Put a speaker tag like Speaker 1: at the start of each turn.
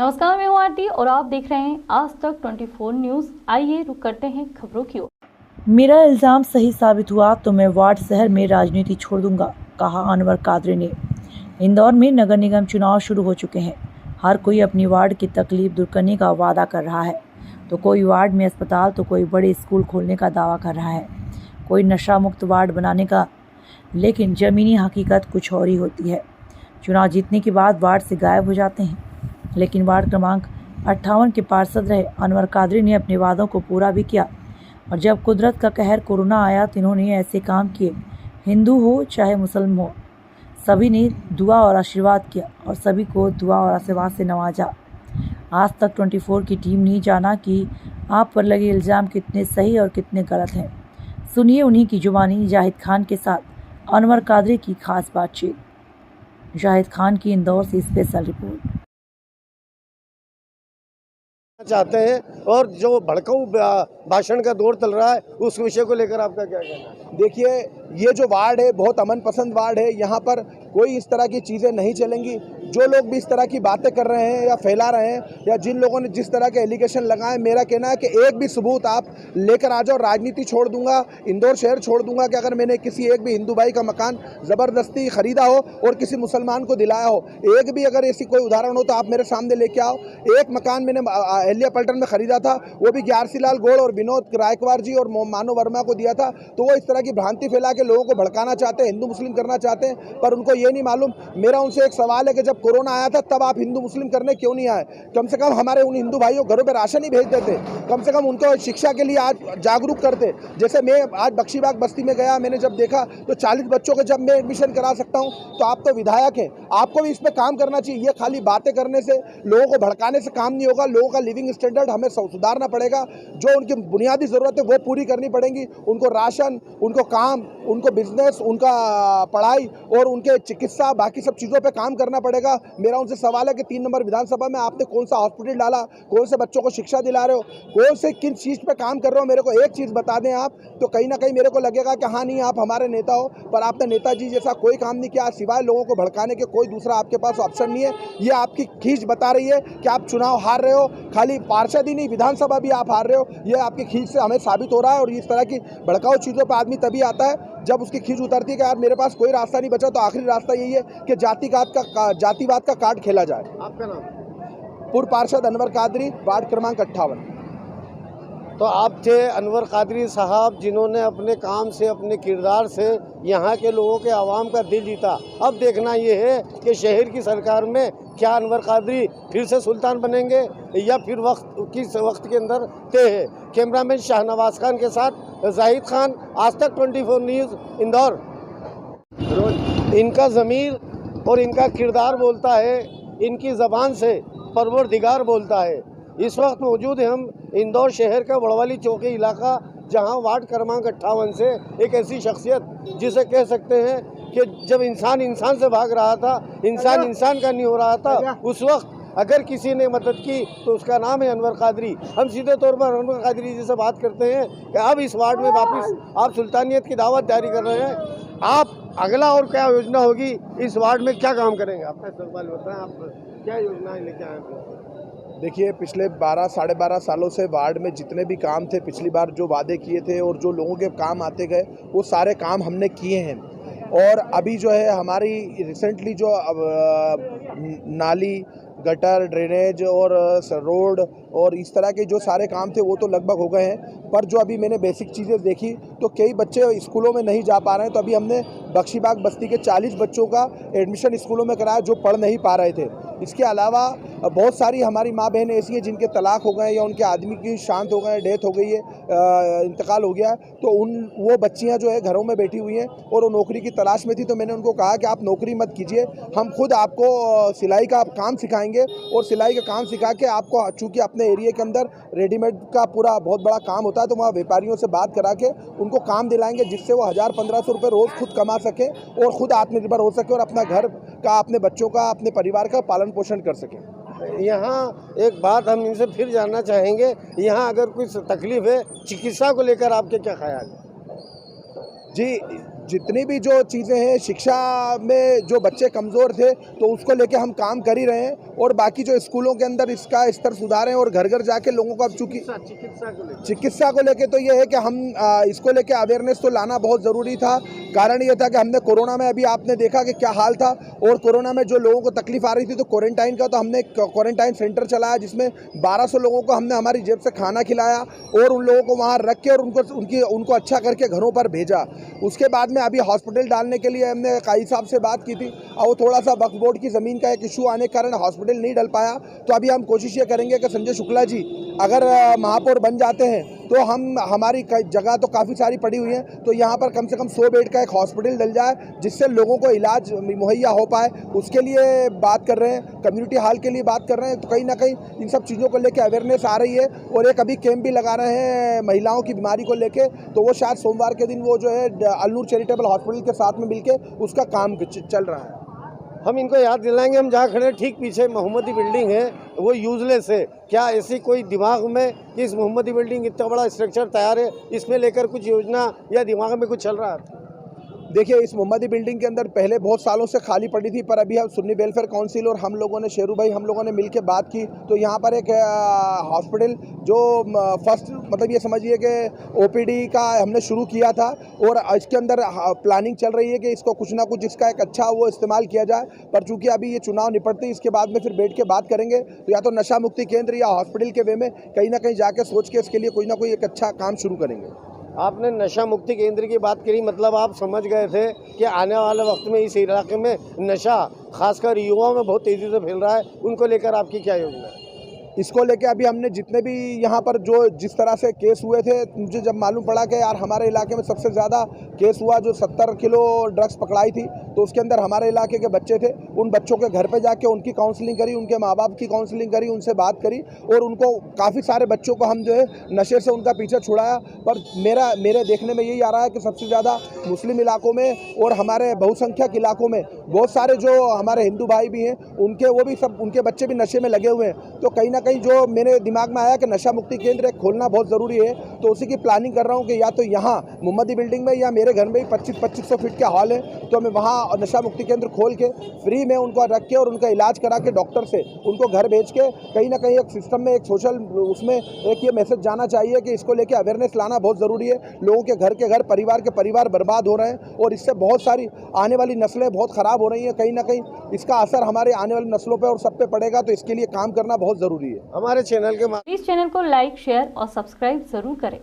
Speaker 1: नमस्कार, मैं हूँ आरती और आप देख रहे हैं आज तक 24 न्यूज। आइए रुक करते हैं खबरों की ओर।
Speaker 2: मेरा इल्जाम सही साबित हुआ तो मैं वार्ड शहर में राजनीति छोड़ दूंगा, कहा अनवर कादरी ने। इंदौर में नगर निगम चुनाव शुरू हो चुके हैं। हर कोई अपनी वार्ड की तकलीफ दूर करने का वादा कर रहा है। तो कोई वार्ड में अस्पताल, तो कोई बड़े स्कूल खोलने का दावा कर रहा है, कोई नशा मुक्त वार्ड बनाने का। लेकिन ज़मीनी हकीकत कुछ और ही होती है। चुनाव जीतने के बाद वार्ड से गायब हो जाते हैं। लेकिन वार्ड क्रमांक 58 के पार्षद रहे अनवर कादरी ने अपने वादों को पूरा भी किया। और जब कुदरत का कहर कोरोना आया तो इन्होंने ऐसे काम किए। हिंदू हो चाहे मुसलमान हो, सभी ने दुआ और आशीर्वाद किया और सभी को दुआ और आशीर्वाद से नवाजा। आज तक 24 की टीम ने जाना कि आप पर लगे इल्ज़ाम कितने सही और कितने गलत हैं। सुनिए उन्हीं की जुबानी जाहिद खान के साथ अनवर कादरी की खास बातचीत। जाहिद खान की इंदौर से स्पेशल रिपोर्ट।
Speaker 3: चाहते हैं और जो भड़काऊ भाषण का दौर चल रहा है उस विषय को लेकर आपका क्या कहना है?
Speaker 4: देखिए, ये जो वार्ड है बहुत अमन पसंद वार्ड है। यहाँ पर कोई इस तरह की चीज़ें नहीं चलेंगी। जो लोग भी इस तरह की बातें कर रहे हैं या फैला रहे हैं या जिन लोगों ने जिस तरह के एलिगेशन लगाए, मेरा कहना है कि एक भी सबूत आप लेकर आ जाओ, राजनीति छोड़ दूंगा, इंदौर शहर छोड़ दूंगा। कि अगर मैंने किसी एक भी हिंदू भाई का मकान ज़बरदस्ती खरीदा हो और किसी मुसलमान को दिलाया हो, एक भी अगर ऐसी कोई उदाहरण हो तो आप मेरे सामने लेके आओ। एक मकान मैंने अहल्या पलटन में खरीदा था, वो भी ग्यारसी लाल गौड़ और विनोद रायकवार जी और मानव वर्मा को दिया था। तो वो इस तरह की भ्रांति फैला के लोगों को भड़काना चाहते हैं, हिंदू मुस्लिम करना चाहते हैं, पर उनको ये नहीं मालूम। मेरा उनसे एक सवाल है कि जब कोरोना आया था तब आप हिंदू मुस्लिम करने क्यों नहीं आए? कम से कम हमारे उन हिंदू भाइयों घरों पे राशन ही भेज देते, कम से कम उनको शिक्षा के लिए आज जागरूक करते। जैसे मैं आज बख्शीबाग बस्ती में गया, मैंने जब देखा तो 40 बच्चों के जब मैं एडमिशन करा सकता हूँ, तो आप तो विधायक हैं, आपको भी इस पर काम करना चाहिए। ये खाली बातें करने से, लोगों को भड़काने से काम नहीं होगा। लोगों का लिविंग स्टैंडर्ड हमें सुधारना पड़ेगा। जो उनकी बुनियादी ज़रूरत है वो पूरी करनी पड़ेंगी। उनको राशन, उनको काम, उनको बिजनेस, उनका पढ़ाई और उनके चिकित्सा, बाकी सब चीज़ों पे काम करना पड़ेगा। मेरा उनसे सवाल है कि 3 नंबर विधानसभा में आपने कौन सा हॉस्पिटल डाला, कौन से बच्चों को शिक्षा दिला रहे हो, कौन से किन चीज़ पे काम कर रहे हो? मेरे को एक चीज़ बता दें आप, तो कहीं ना कहीं मेरे को लगेगा कि हाँ नहीं, आप हमारे नेता हो, पर आपने नेताजी जैसा कोई काम नहीं किया। सिवाय लोगों को भड़काने के कोई दूसरा आपके पास ऑप्शन नहीं है। ये आपकी खींच बता रही है कि आप चुनाव हार रहे हो। खाली पार्षद ही नहीं, विधानसभा भी आप हार रहे हो। ये आपकी खींच से हमें साबित हो रहा है। और इस तरह की भड़काऊ चीज़ों पर आदमी तभी आता है जब उसकी खींच उतरती है कि यार मेरे पास कोई रास्ता नहीं बचा। तो आखिरी रास्ता यही है कि जातिवाद का कार्ड खेला जाए।
Speaker 3: आपका नाम?
Speaker 4: पूर्व पार्षद अनवर कादरी, वार्ड क्रमांक 58।
Speaker 3: तो आप थे अनवर कादरी साहब, जिन्होंने अपने काम से, अपने किरदार से यहाँ के लोगों के आवाम का दिल जीता। अब देखना ये है कि शहर की सरकार में क्या अनवर कादरी फिर से सुल्तान बनेंगे या फिर वक्त के अंदर तय है। कैमरामैन शाहनवाज खान के साथ जाहिद खान, आज तक 24 न्यूज़, इंदौर। इनका ज़मीर और इनका किरदार बोलता है, इनकी ज़बान से परवरदिगार बोलता है। इस वक्त मौजूद है हम इंदौर शहर का बड़वाली चौकी इलाका, जहां वार्ड क्रमांक 58 से एक ऐसी शख्सियत जिसे कह सकते हैं कि जब इंसान इंसान से भाग रहा था, इंसान इंसान का नहीं हो रहा था, उस वक्त अगर किसी ने मदद की तो उसका नाम है अनवर कादरी। हम सीधे तौर पर अनवर कादरी जी से बात करते हैं कि अब इस वार्ड में वापस आप सुल्तानियत की दावत जारी कर रहे हैं। आप अगला और क्या योजना होगी इस वार्ड में, क्या काम करेंगे? आपका सवाल बताएं, आप क्या योजनाएं लेके आए हैं?
Speaker 4: देखिए, पिछले 12 साढ़े 12 सालों से वार्ड में जितने भी काम थे, पिछली बार जो वादे किए थे और जो लोगों के काम आते गए, वो सारे काम हमने किए हैं। और अभी जो है हमारी रिसेंटली जो नाली, गटर, ड्रेनेज और रोड और इस तरह के जो सारे काम थे वो तो लगभग हो गए हैं। पर जो अभी मैंने बेसिक चीज़ें देखी तो कई बच्चे स्कूलों में नहीं जा पा रहे हैं। तो अभी हमने बख्शीबाग बस्ती के 40 बच्चों का एडमिशन स्कूलों में कराया जो पढ़ नहीं पा रहे थे। इसके अलावा बहुत सारी हमारी माँ बहन ऐसी हैं जिनके तलाक हो गए या उनके आदमी की शांत हो गए, डेथ हो गई है, इंतकाल हो गया है। तो वो बच्चियाँ जो है घरों में बैठी हुई हैं और वो नौकरी की तलाश में थी। तो मैंने उनको कहा कि आप नौकरी मत कीजिए, हम खुद आपको सिलाई का काम सिखाएंगे और सिलाई का काम सिखा के आपको, चूँकि अपने एरिया के अंदर रेडीमेड का पूरा बहुत बड़ा काम होता है, तो वहाँ व्यापारियों से बात करा के उनको काम दिलाएंगे जिससे वो 1000-1500 रुपये रोज़ खुद कमा सकें और ख़ुद आत्मनिर्भर हो सके और अपना घर का, अपने बच्चों का, अपने परिवार का पालन पोषण कर सकें।
Speaker 3: यहाँ एक बात हम इनसे फिर जानना चाहेंगे, यहाँ अगर कोई तकलीफ है चिकित्सा को लेकर आपके क्या ख्याल है?
Speaker 4: जी, जितनी भी जो चीज़ें हैं शिक्षा में जो बच्चे कमज़ोर थे तो उसको लेके हम काम कर ही रहे हैं, और बाकी जो स्कूलों के अंदर इसका स्तर सुधारें और घर घर जाके लोगों को अब चूँकि चिकित्सा को लेके तो ये है कि हम इसको लेके अवेयरनेस तो लाना बहुत ज़रूरी था। कारण ये था कि हमने कोरोना में अभी आपने देखा कि क्या हाल था, और कोरोना में जो लोगों को तकलीफ आ रही थी तो क्वारंटाइन का तो हमने क्वारंटाइन सेंटर चलाया जिसमें 1200 लोगों को हमने हमारी जेब से खाना खिलाया और उन लोगों को वहाँ रख के और उनको अच्छा करके घरों पर भेजा। उसके बाद में अभी हॉस्पिटल डालने के लिए हमने काई साहब से बात की थी, और वो थोड़ा सा वक्फ बोर्ड की ज़मीन का एक इशू आने के कारण हॉस्पिटल नहीं डल पाया। तो अभी हम कोशिश ये करेंगे कि संजय शुक्ला जी अगर महापौर बन जाते हैं तो हमारी जगह तो काफ़ी सारी पड़ी हुई है, तो यहाँ पर कम से कम 100 बेड का एक हॉस्पिटल डल जाए जिससे लोगों को इलाज मुहैया हो पाए। उसके लिए बात कर रहे हैं, कम्युनिटी हॉल के लिए बात कर रहे हैं। तो कहीं ना कहीं इन सब चीज़ों को लेकर अवेयरनेस आ रही है, और एक अभी कैंप भी लगा रहे हैं महिलाओं की बीमारी को लेके, तो वो शायद सोमवार के दिन वो जो है अलनूर चैरिटेबल हॉस्पिटल के साथ में मिलके उसका काम चल रहा है।
Speaker 3: हम इनको याद दिलाएंगे, हम जहाँ खड़े ठीक पीछे मोहम्मदी बिल्डिंग है वो यूजलेस है। क्या ऐसी कोई दिमाग में कि इस मोहम्मदी बिल्डिंग इतना बड़ा स्ट्रक्चर तैयार है, इसमें लेकर कुछ योजना या दिमाग में कुछ चल रहा है?
Speaker 4: देखिए, इस मोहम्मदी बिल्डिंग के अंदर पहले बहुत सालों से खाली पड़ी थी, पर अभी हम सुन्नी वेलफेयर काउंसिल और हम लोगों ने शेरू भाई हम लोगों ने मिलकर बात की, तो यहाँ पर एक हॉस्पिटल जो फर्स्ट मतलब ये समझिए कि ओपीडी का हमने शुरू किया था, और इसके अंदर प्लानिंग चल रही है कि इसको कुछ ना कुछ इसका एक अच्छा वो इस्तेमाल किया जाए। पर चूँकि अभी ये चुनाव निपटते इसके बाद में फिर बैठ के बात करेंगे, तो या तो नशा मुक्ति केंद्र या हॉस्पिटल के वे में कहीं ना कहीं जाके सोच के इसके लिए कोई ना कोई एक अच्छा काम शुरू करेंगे।
Speaker 3: आपने नशा मुक्ति केंद्र की बात करी, मतलब आप समझ गए थे कि आने वाले वक्त में इस इलाके में नशा खासकर युवाओं में बहुत तेज़ी से फैल रहा है, उनको लेकर आपकी क्या योजना है?
Speaker 4: इसको लेके अभी हमने जितने भी यहाँ पर जो जिस तरह से केस हुए थे, मुझे जब मालूम पड़ा कि यार हमारे इलाके में सबसे ज़्यादा केस हुआ जो 70 किलो ड्रग्स पकड़ाई थी, तो उसके अंदर हमारे इलाके के बच्चे थे। उन बच्चों के घर पे जाके उनकी काउंसलिंग करी, उनके माँ बाप की काउंसलिंग करी, उनसे बात करी, और उनको काफ़ी सारे बच्चों को हम जो है नशे से उनका पीछा छुड़ाया। पर मेरे देखने में यही आ रहा है कि सबसे ज़्यादा मुस्लिम इलाकों में और हमारे बहुसंख्यक इलाकों में बहुत सारे जो हमारे हिंदू भाई भी हैं उनके बच्चे भी नशे में लगे हुए हैं। तो कहीं ना कहीं जो मेरे दिमाग में आया कि नशा मुक्ति केंद्र खोलना बहुत ज़रूरी है, तो उसी की प्लानिंग कर रहा हूँ कि या तो यहाँ मोहम्मदी बिल्डिंग में या मेरे घर में ही 2500 फीट का हॉल है, तो मैं वहाँ नशा मुक्ति केंद्र खोल के फ्री में उनको रख के और उनका इलाज करा के डॉक्टर से उनको घर भेज के कहीं ना कहीं एक सिस्टम में एक सोशल उसमें एक ये मैसेज जाना चाहिए कि इसको लेके अवेयरनेस लाना बहुत ज़रूरी है। लोगों के घर परिवार के परिवार बर्बाद हो रहे हैं, और इससे बहुत सारी आने वाली नस्लें बहुत ख़राब हो रही हैं। कहीं ना कहीं इसका असर हमारे आने वाली नस्लों पर और सब पे पड़ेगा, तो इसके लिए काम करना बहुत ज़रूरी है।
Speaker 3: हमारे चैनल के
Speaker 1: इस चैनल को लाइक, शेयर और सब्सक्राइब जरूर करें।